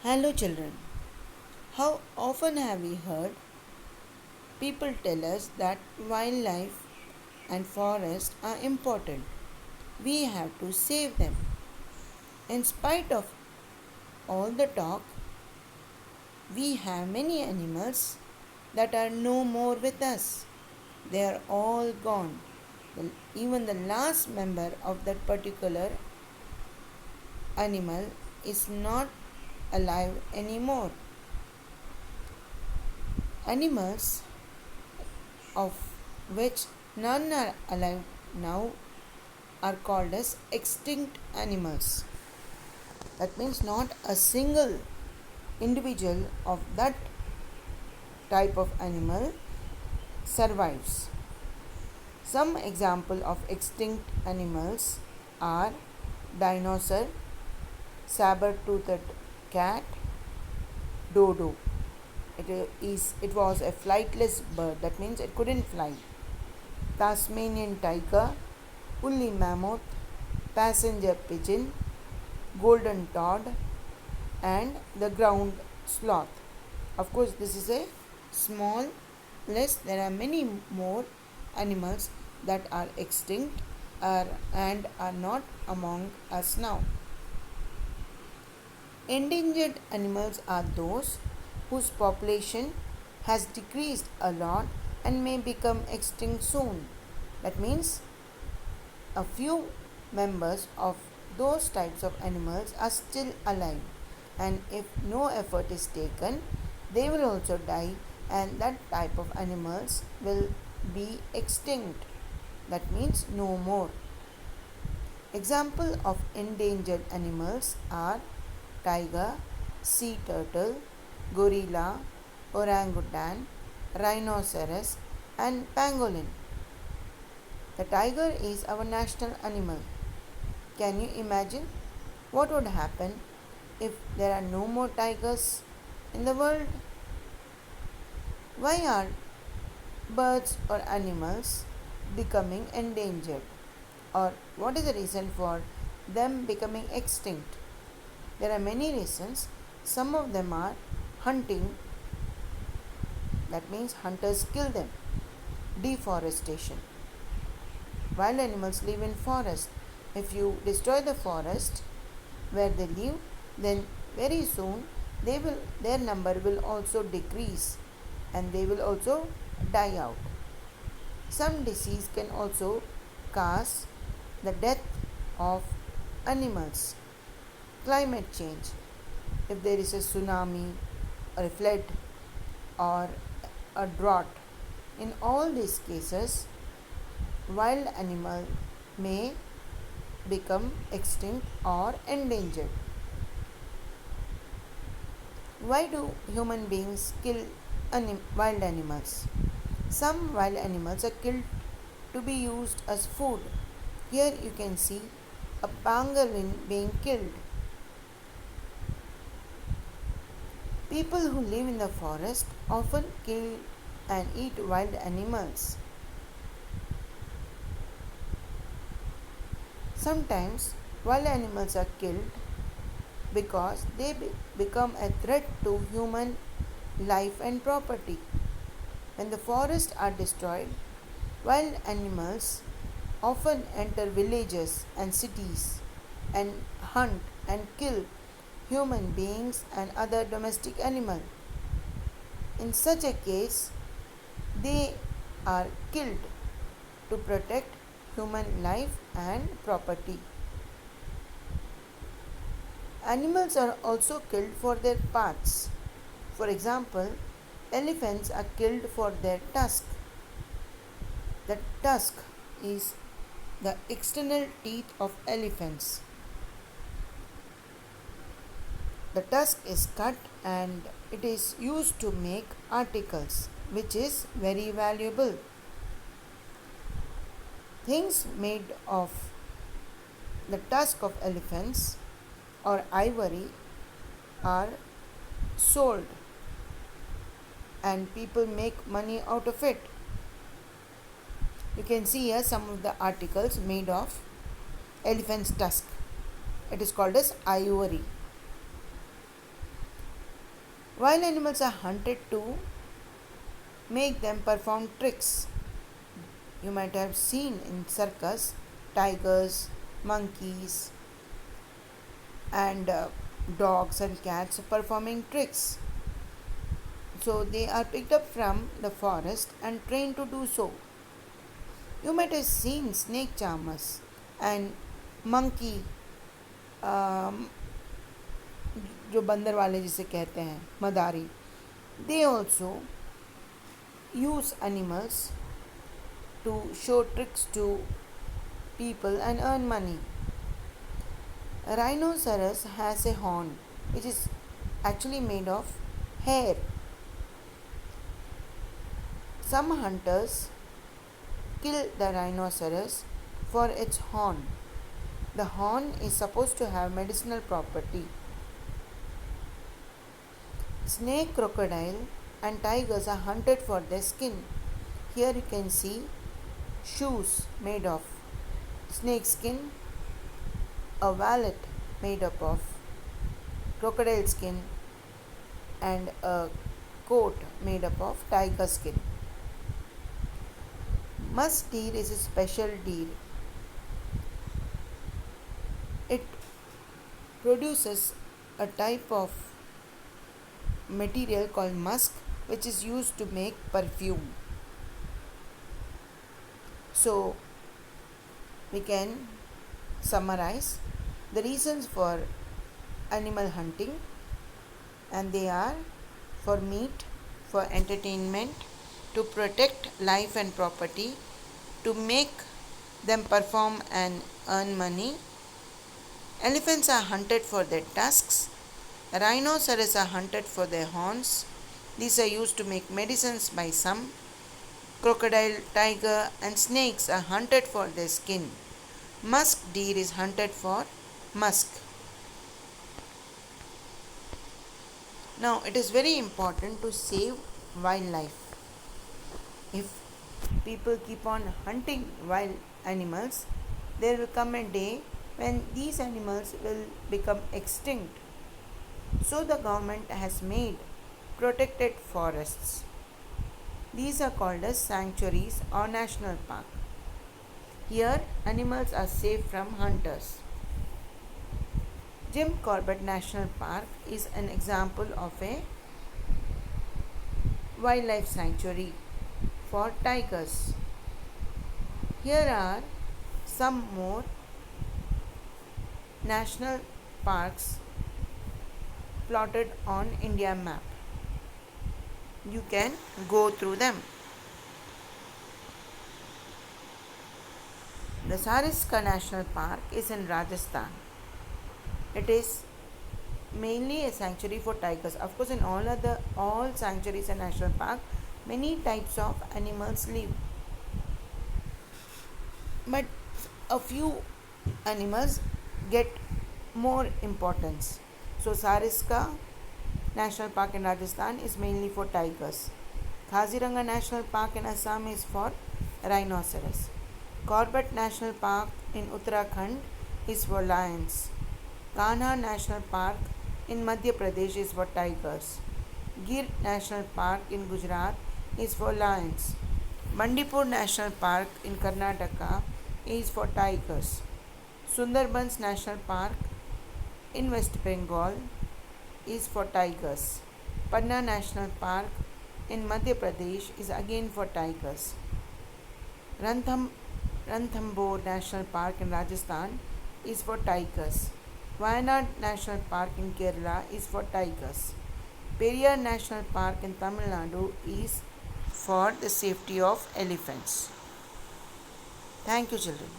Hello, children. How often have we heard people tell us that wildlife and forests are important? We have to save them. In spite of all the talk, we have many animals that are no more with us. They are all gone. Even the last member of that particular animal is not alive anymore. Animals of which none are alive now are called as extinct animals. That means not a single individual of that type of animal survives. Some example of extinct animals are dinosaur, saber-toothed cat, dodo. It was a flightless bird. That means it couldn't fly. Tasmanian tiger, woolly mammoth, passenger pigeon, golden tod, and the ground sloth. Of course, this is a small list. There are many more animals that are extinct and are not among us now. Endangered animals are those whose population has decreased a lot and may become extinct soon. That means a few members of those types of animals are still alive, and if no effort is taken, they will also die, and that type of animals will be extinct. That means no more. Example of endangered animals are tiger, sea turtle, gorilla, orangutan, rhinoceros, and pangolin. The tiger is our national animal. Can you imagine what would happen if there are no more tigers in the world? Why are birds or animals becoming endangered? Or what is the reason for them becoming extinct? There are many reasons. Some of them are hunting, that means hunters kill them, deforestation. Wild animals live in forest. If you destroy the forest where they live, then very soon their number will also decrease and they will also die out. Some disease can also cause the death of animals. Climate change. If there is a tsunami or a flood or a drought, in all these cases, wild animal may become extinct or endangered. Why do human beings kill wild animals? Some wild animals are killed to be used as food. Here you can see a pangolin being killed. People who live in the forest often kill and eat wild animals. Sometimes wild animals are killed because they become a threat to human life and property. When the forests are destroyed, wild animals often enter villages and cities and hunt and kill human beings and other domestic animals. In such a case, they are killed to protect human life and property. Animals are also killed for their parts. For example, elephants are killed for their tusk. The tusk is the external teeth of elephants. The tusk is cut and it is used to make articles, which is very valuable. Things made of the tusk of elephants or ivory are sold and people make money out of it. You can see here some of the articles made of elephant's tusk. It is called as ivory. Wild animals are hunted to make them perform tricks. You might have seen in circus tigers, monkeys, and dogs and cats performing tricks. So they are picked up from the forest and trained to do so. You might have seen snake charmers and monkey, um, जो बंदर वाले जिसे कहते हैं मदारी. They also use animals to show tricks to people and earn money. A rhinoceros has a horn which is actually made of hair. Some hunters kill the rhinoceros for its horn. The horn is supposed to have medicinal property. Snake, crocodile, and tigers are hunted for their skin. Here you can see shoes made of snake skin, a wallet made up of crocodile skin, and a coat made up of tiger skin. Musk deer is a special deer. It produces a type of material called musk which is used to make perfume. So we can summarize the reasons for animal hunting, and they are for meat, for entertainment, to protect life and property, to make them perform and earn money. Elephants are hunted for their tusks. Rhinoceros are hunted for their horns. These are used to make medicines by some. Crocodile, tiger, and snakes are hunted for their skin. Musk deer is hunted for musk. Now, it is very important to save wildlife. If people keep on hunting wild animals, there will come a day when these animals will become extinct. So the government has made protected forests. These are called as sanctuaries or national park. Here animals are safe from hunters. Jim Corbett National Park is an example of a wildlife sanctuary for tigers. Here are some more national parks plotted on India map. You can go through them. The Sariska National Park is in Rajasthan. It is mainly a sanctuary for tigers. Of course, in all sanctuaries and national park, many types of animals live. But a few animals get more importance. So Sariska National Park in Rajasthan is mainly for tigers. Kaziranga National Park in Assam is for rhinoceros. Corbett National Park in Uttarakhand is for lions. Kanha National Park in Madhya Pradesh is for tigers. Gir National Park in Gujarat is for lions. Bandipur National Park in Karnataka is for tigers. Sundarbans National Park in West Bengal is for tigers. Panna National Park in Madhya Pradesh is again for tigers. Ranthambore National Park in Rajasthan is for tigers. Wayanad National Park in Kerala is for tigers. Periyar National Park in Tamil Nadu is for the safety of elephants. Thank you, children.